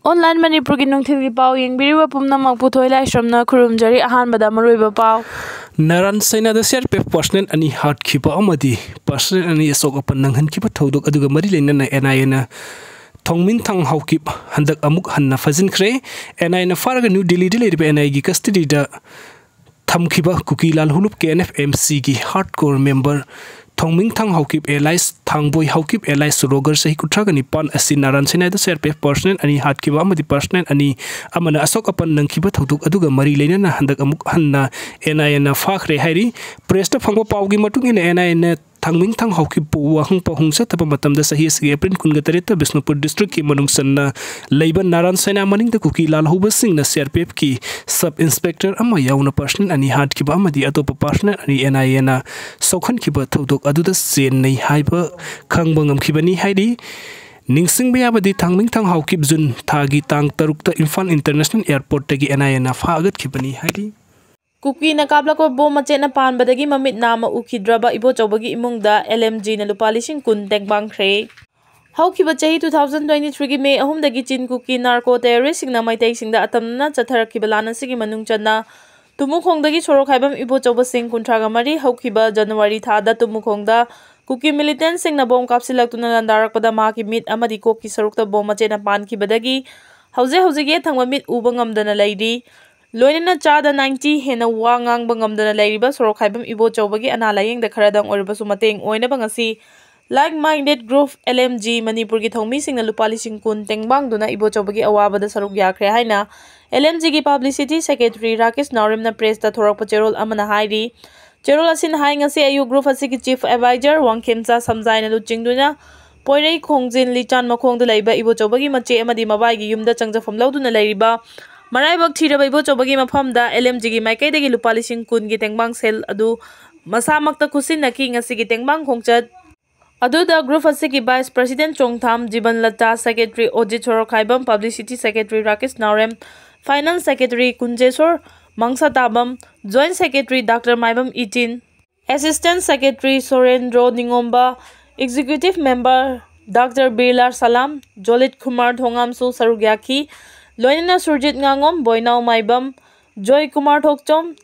Online Manipuri Nungaiba Pao Lamhenba Pumnamak Puthoi Laisramna Khurumjari Ahanbada Ngamlaroi Pao Naran Saina the Serpe Personal and Hard Keeper Amadi, Personal and Yasok upon Nangan Keeper Todok Aduga Marilena and Iana Tongmin Tang Hawkip, Handak Amuk Hanna Fazin Cray, and I in a Farga New Delhi and I custody the Tamkiba Kuki Lal Hulup KNFMC hardcore member. Tongming Tang Hawkip Allies, Tangboy Hawkip Allies Roger say could track any pun as in Naran Sena the Serpe Personal and he had Kibama the Personal and he Amana Asok upon Nankiba Totuk Aduga Marilena Handak Amuk Hanna and I in a Fakre Harry, pressed up Hango Pau Gimatung and I in a Tangming Tang Hawkip Wahang Pahung set up a matam the Sahis April Kungatareta Bisnopur district Kimanung Sana Laban Naran Sena Maning the Kuki Lal Hubasing the Serpe Ki Sub Inspector Amayauna Personal and he had Kibama the Atopa Personal and he and I in a Sokan Kiba Totuk Aduda Sen Nay Hyper Kangbangam Kibani Heidi Ningsing Bayabadi Tangming Tang Hawkip Zun Tagi Tang Tarukta Infan International Airport Tagi and I and a Fagat Kibani Heidi Kuki na kabla ko bom machena pan badagi mamit nama ukhidraba ibo chobagi imungda LMG na lupa lising kun tengbang khre hauki bachahi 2023 gi May ahum dagi chin Kuki narco terrorist na maitai singda atamna chatharak kibalana sigi manung channa tumukhong dagi sorok haibam ibo choba sing kuntraga mari hauki ba January thada tumukhong da Kuki militant sing na bom kapsilak tuna landarak pada ma ki mit amadi ko ki sarukta bom machena pan ki badagi hauze ge thangwa mit ubangam dana laidi Loinana chada 90 hena wangang bangamdana lairiba sorok haibam ibo chobagi analayeng da kharadang oriba sumateng oina bangasi like-minded group LMG Manipur gi thongmi singna lupa lising kun tengbang duna ibo chobagi awabada saruk yakhre haina LMG gi publicity secretary Rakesh Naurim na press da thorak pacherol amana hairi cherol asin hai ngasi ayu group asigi chief advisor Wangkhemcha samjaina luchingduna poirei khongjin lichan makhong da laiba ibo chobagi mache amadi mabai gi yumda changjafam lauduna lairiba Maraibak Thiraba ibo chobagi mafamda LMG gi maikaidagi lupa lising kun gi tengbang sel adu masamakta khusin naki ngasi gi tengbang khongchat adu da group asigi vice president Chongtham Jiban Lata secretary Ojit Chorokhaibam publicity secretary Rakesh Naurem finance secretary Kunjesor Mangsa Tabam joint secretary Dr Maibam Itin assistant secretary Sorendro Ningomba executive member Dr Birlar Salam Jolit Kumar Thongam Su Sarugyaki Loinana Surjit Ngangom Boynau Maibam Joy Kumar Thokchom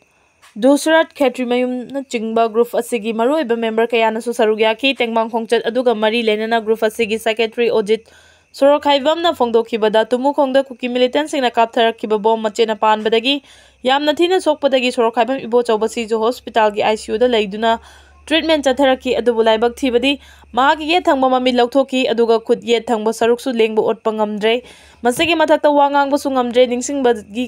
Dusrat Khetrimayum na chingba group asigi maruiba member kayana su sarugyaki tengbang khongchat aduga mari lenana group asigi secretary Ojit Sorokhaibam na phongdokhibada tumukhongda Kuki militant singna kaptharakhiba bom machena pan badagi yamna thina sokpadagi Sorokhaibam ibo chobasi jo hospital gi ICU da leiduna treatment chatharaki adubu laibak thibadi mahagi ye thangba mami lauthoki aduga khud ye thangba saruksu lengba otpa ngamdre masigi mathakta wangang bu sungamdre ningsingba gi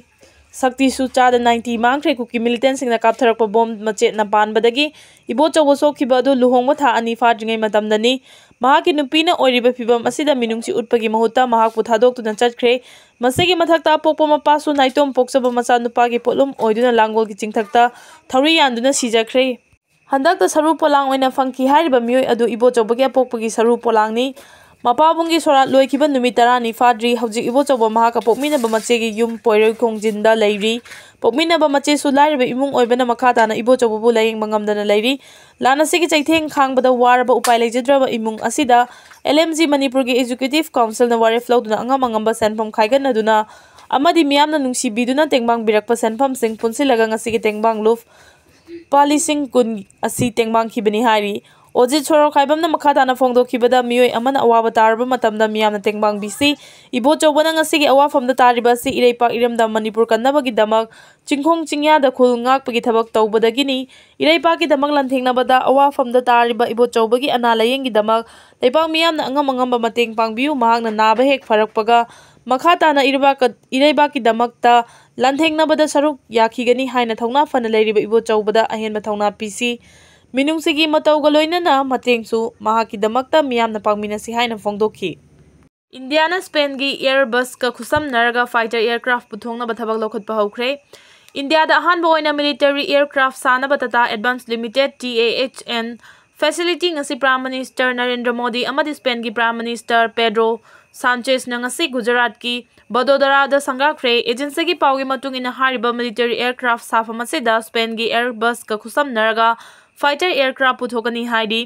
sakti su chada 90 mangkhre Kuki militant singna kaptharakpa bom mache na pan badagi ibo chobo sokhiba adu luhongba tha ani fadringai matamdani mahagi nupina oiriba phibam asida minungchi utpagi mahutta mahakpu thadok tuna chatkhre masigi mathakta pokpa mapasu naitom pokchaba macha nupa gi polum oiduna langol gi chingthakta thauri yanduna sijakhre Handak the Saru Polang when a funky hariba mu adu ibo chobagi apokpagi Saru Polangni Mapabungi Sorat Loikiba Numitarani Fadri Hauji Ibo Choba Mahaka Pokmina Bamachegi Yum Poiro Kongjinda Lairi Pokmina Bamache Sulari Imung Oibana Makata na Ibo Chobu Laying Mangamdana Lairi Lana Siki Tang Kang but the war about Upile Jidraba Imung Asida LMG Manipur Executive Council na Ware Flow na Angamangamba San from Kaigan Naduna Amadi Miam na Nungsi Biduna Tengbang Birakpa San Pam Sing Punsilagang Siki Tengbang Luf Palising kun asi tengbang khibani hari Ojit Chorokhaibam na makata na phongdokhibada mioi amana awaba tarba matamda miyam na tengbang bisi ibo chobana ngasi gi awafam da tariba si ireipak iramda Manipur kannabagi damak chingkhong chingya da khul ngakpagi thabak tawbadagini ireipak gi damak lanthengna awafam da tariba ibo chobagi analayeng gi damak leipang miyam na angam mateng pangbiu mahak na naba hek farakpaga makata na ireipak gi damakta Lanthengna bada saruk yakhigani haina thongna fana leiriba ibo chawbada ahenba thongna pc minungsigi matawga loinana matengsu mahaki damakta miyamna pangminasi haina phongdokhi Indiana Spain gi Airbus ka khusam naraga fighter aircraft puthongna bathabak lokhotpa haukhre India da ahanba oina military aircraft sana batata Advanced Limited TAHN facility ngasi Prime Minister Narendra Modi amadi Spain gi Prime Minister Pedro Sanchez na ngasi Gujarat ki Badodara da sangakre agency gi pawgi matung ina hariba military aircraft safamasida Spain gi Airbus ka khusam naraga fighter aircraft puthokani haidi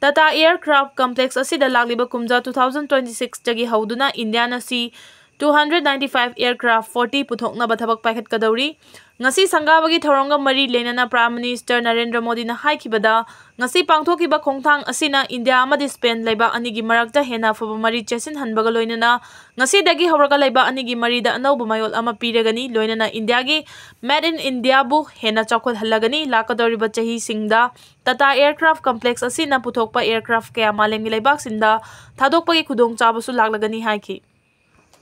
Tata aircraft complex asida lagliba kumja 2026 tagi hauduna Indiana si 295 aircraft 40 puthoknaba thabak paikhatkadori. Ngasi sangabagi thoronga mari lenana Prime Minister Narendra Modi na haikibada ngasi pangthokiba khongthang asina India amadi Spain laiba anigi marakta hena foba mari chesin hanbaga loinana ngasi dagi horaga laiba anigi mari da anauba mayol ama piragani loinana India gi Made in India bu hena chakhol halagani lakadoriba chahi singda Tata Aircraft Complex asina puthokpa aircraft kaya malemgi laibak sinda thadokpagi khudong chabasu laglagani haiki.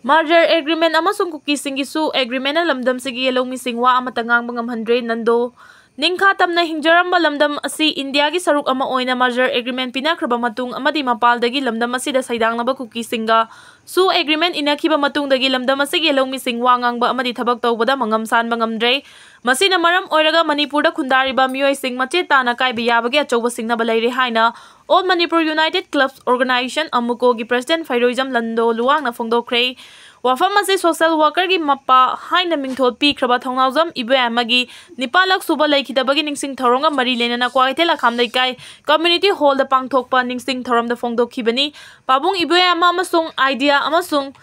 Merger agreement amasung Kuki Singi su agreement na lamdam sige yellow missing wa amatangang bangamhandre nando ningkha tamna hingjaramba lamdam asi India gi saruk ama oina merger agreement pinakraba matung amadi mapaldagi lamdam asida saidangnaba Kuki Singa su agreement inakhiba matungdagi lamdam asige yellow missing wa ngangba amadi thabak tawbada mangam sanba ngamdre masina maram oiraga Manipur da khundariba miyoi sing mache tana kaiba yabagi achouba singnaba leire haina All Manipur United Clubs Organization Amuko gi President Fairoizam Lando Luang na phongdokre wafam ase social worker gi mappa haina mingthol pi khraba thongnauzam ibe amagi nipalak suba laikhidabagi ningsing thoronga mari lenana kwaithela khamlai kai community hall da pangthokpa ningsing thorom da phongdokhibani pabung ibe ama amasung idea amasung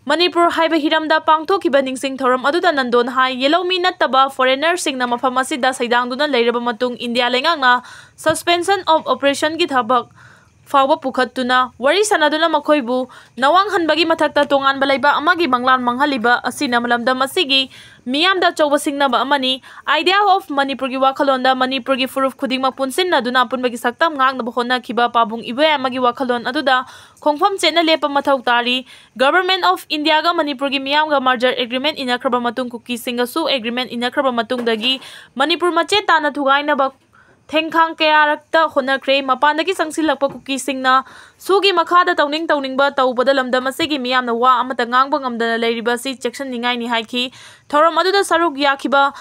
Manipur haiba hiramda pangthokiba ningsing thorom aduda nandon hai yellow mi nattaba foreigner singna mafam asida saidangduna leiraba matung India lengangna suspension of operation gi thabak fawba pukhattuna wari sanaduna makhoibu nawang hanbagi mathakta tongan balaiba amagi manglan manghaliba asina malamdam asigi miyamda chawba singnaba amani idea of Manipur gi wakhalonda Manipur gi furuf khuding mapunsin naduna apunbagi saktam ngangna bahona khiba pabung ibe amagi wakhalon aduda khongpham chena lepa mathau tari government of India ga Manipur gi miyamga merger agreement inakraba matung Kuki Singa su agreement inakraba matung dagi Manipur mache tana thugaina ba Thengkhang kayarakta honakre mapandagi sangsilakpa Kuki Singna sugi makhada tawningba tawbada lamdam asigi miyamna wa amata ngangba ngamdana leiriba si section ningai ni haiki thorom aduda saruk yakhiba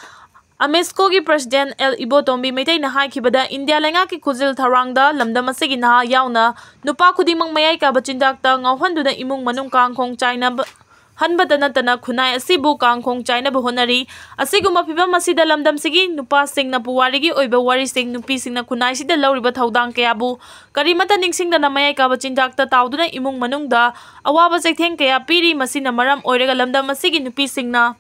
Amesko gi President El Ibo Tombi Meitai na haikibada India lenga ki khuzil tharangda lamdam asigi na yauna nupa khudimang mayai ka bachinjakta ngawhanduna imung manung kangkhong China hanbada natana khunai asibu kangkhong China bahonari asiguma phibam asida lamdam sigi nupa singna puwarigi oiba wari sing nupi singna khunai sida lauriba thaudang kayabu karimata ningsingda namayai ka bachinjakta tawduna imung manungda awaba chektheng kaya piri masina maram oiraga lamdam asigi nupi singna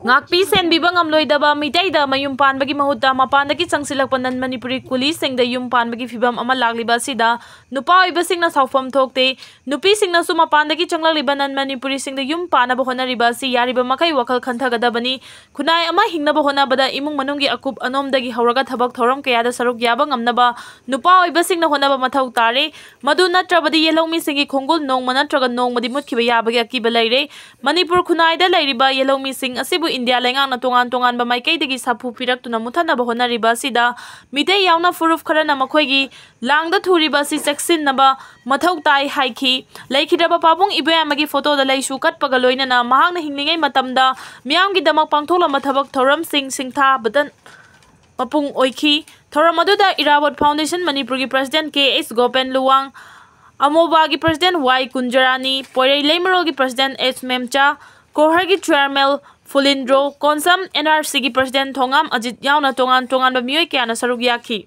ngakpi senbiba ngamloidaba mitaida mayum panbagi mahutta mapandagi changsilakpa nan Manipuri kuli singda yum panbagi phibam ama lagliba sida nupa oiba singna saufam thokte nupi singna su mapandagi changlaliba nan Manipuri singda yum panaba honariba si yariba makai wakal khantagadabani khunai ama hingnaba honabada imung manunggi akup anomdagi hauraga thabak thorom kayada saruk yaba ngamnaba nupa oiba singna honaba mathau tare madu natrabadi yelongmi singi khongul nongma natraga nongmadi mutkiba yabagi akiba leire Manipur khunaida leiriba yelongmi sing asibu India lengang na tongan ba maikay digi sapu pirak tuna muthana ba honariba sida mitay yauna furuf khara na makhoi langda thuriba si seksin na ba mathau tai haiki laikhidaba pabung ibe amagi photo da laisu katpaga loina na mahang na hinglingai matamda miyam gi damak pangthola mathabak thoram singtha badan mapung oiki thoram aduda Irawat Foundation Manipur gi President KS Gopen Luwang Amoba gi President Y Kunjarani Poirei Leimarol gi President S Memcha Kohar gi Chairman Fulindro Konsam NRC gi President Thongam Ajit yauna tongan ba miyoi kya na saruk yakhi